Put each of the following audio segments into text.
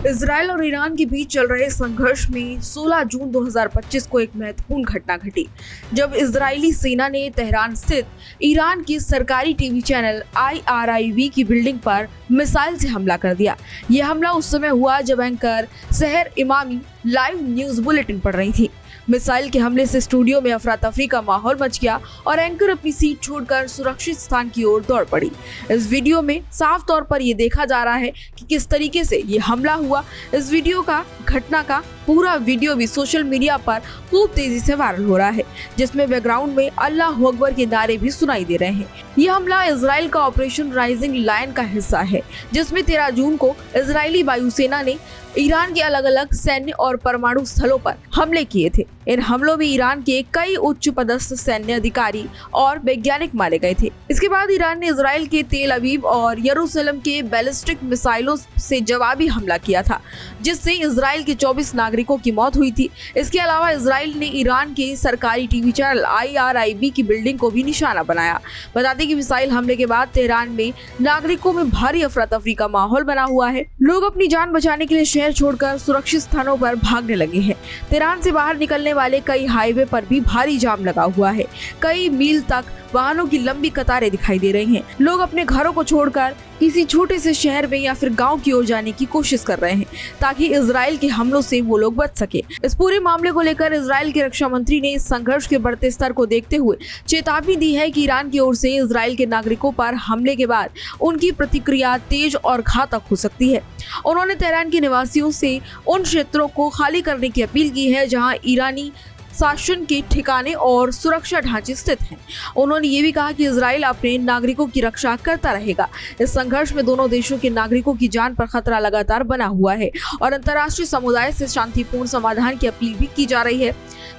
Israel और Iran के बीच चल रहे संघर्ष में 16 जून 2025 को एक महत्वपूर्ण घटना घटी, जब इजरायली सेना ने तेहरान स्थित ईरान के सरकारी टीवी चैनल IRIV की बिल्डिंग पर मिसाइल से हमला कर दिया। यह हमला उस समय हुआ जब एंकर सहर इमामी लाइव न्यूज बुलेटिन पढ़ रही थी। मिसाइल के हमले से स्टूडियो में अफरा तफरी का माहौल मच गया और एंकर अपनी सीट छोड़कर सुरक्षित स्थान की ओर दौड़ पड़ी। इस वीडियो में साफ तौर पर यह देखा जा रहा है कि किस तरीके से ये हमला हुआ। इस वीडियो का घटना का पूरा वीडियो भी सोशल मीडिया पर खूब तेजी से वायरल हो रहा है, जिसमें बैकग्राउंड में अल्लाह अकबर के नारे भी सुनाई दे रहे हैं। यह हमला इजराइल का ऑपरेशन राइजिंग लायन का हिस्सा है, जिसमें 13 जून को इजरायली वायुसेना ने ईरान के अलग अलग सैन्य और परमाणु स्थलों पर हमले किए थे। इन हमलों में ईरान के कई उच्च पदस्थ सैन्य अधिकारी और वैज्ञानिक मारे गए थे। इसके बाद ईरान ने इजराइल के तेल अवीव और यरूशलेम के बैलिस्टिक मिसाइलों से जवाबी हमला किया था, जिससे इजराइल के 24 नागरिकों की मौत हुई थी। इसके अलावा इजराइल ने ईरान के सरकारी टीवी चैनल IRIV की बिल्डिंग को भी निशाना बनाया। बता दें कि मिसाइल हमले के बाद तेहरान में नागरिकों में भारी अफरा तफरी का माहौल बना हुआ है। लोग अपनी जान बचाने के लिए शहर छोड़कर सुरक्षित स्थानों पर भागने लगे हैं। तेहरान से बाहर निकलने वाले कई हाईवे पर भी भारी जाम लगा हुआ है। कई मील तक वाहनों की लंबी कतारें दिखाई दे रही हैं। लोग अपने घरों को छोड़कर किसी छोटे से शहर में या फिर गांव की ओर जाने की कोशिश कर रहे हैं, ताकि इजराइल के हमलों से वो लोग बच सके। इस पूरे मामले को लेकर इजराइल के रक्षा मंत्री ने इस संघर्ष के बढ़ते स्तर को देखते हुए चेतावनी दी है कि ईरान की ओर से इजराइल के नागरिकों पर हमले के बाद उनकी प्रतिक्रिया तेज और घातक हो सकती है। उन्होंने तेहरान के निवासियों से उन क्षेत्रों को खाली करने की अपील की है जहां ईरानी शासन के ठिकाने और सुरक्षा ढांचे स्थित हैं। उन्होंने ये भी कहा कि इजराइल अपने नागरिकों की रक्षा करता रहेगा। इस संघर्ष में दोनों देशों के नागरिकों की जान पर खतरा लगातार बना हुआ है और अंतर्राष्ट्रीय समुदाय से शांतिपूर्ण समाधान की अपील भी की जा रही है।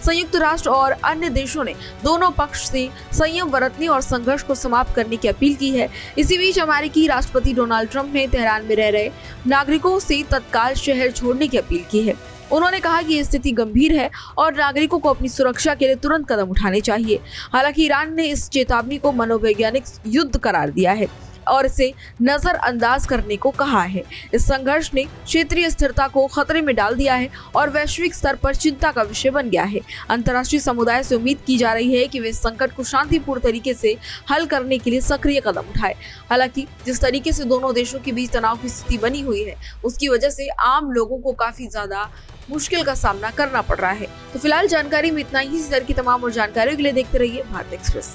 संयुक्त राष्ट्र और अन्य देशों ने दोनों पक्ष से संयम बरतने और संघर्ष को समाप्त करने की अपील की है। इसी बीच अमेरिकी राष्ट्रपति डोनाल्ड ट्रंप ने तेहरान में रह रहे नागरिकों से तत्काल शहर छोड़ने की अपील की है। उन्होंने कहा कि स्थिति गंभीर है और नागरिकों को अपनी सुरक्षा के लिए तुरंत कदम उठाने चाहिए। हालांकि ईरान ने इस चेतावनी को मनोवैज्ञानिक युद्ध करार दिया है और इसे नजरअंदाज करने को कहा है। इस संघर्ष ने क्षेत्रीय स्थिरता को खतरे में डाल दिया है और वैश्विक स्तर पर चिंता का विषय बन गया है। अंतर्राष्ट्रीय समुदाय से उम्मीद की जा रही है कि वे इस संकट को शांतिपूर्ण तरीके से हल करने के लिए सक्रिय कदम उठाए। हालांकि जिस तरीके से दोनों देशों के बीच तनाव की स्थिति बनी हुई है, उसकी वजह से आम लोगों को काफी ज्यादा मुश्किल का सामना करना पड़ रहा है। तो फिलहाल जानकारी में इतना ही। इस तरह की तमाम और जानकारियों के लिए देखते रहिए भारत एक्सप्रेस।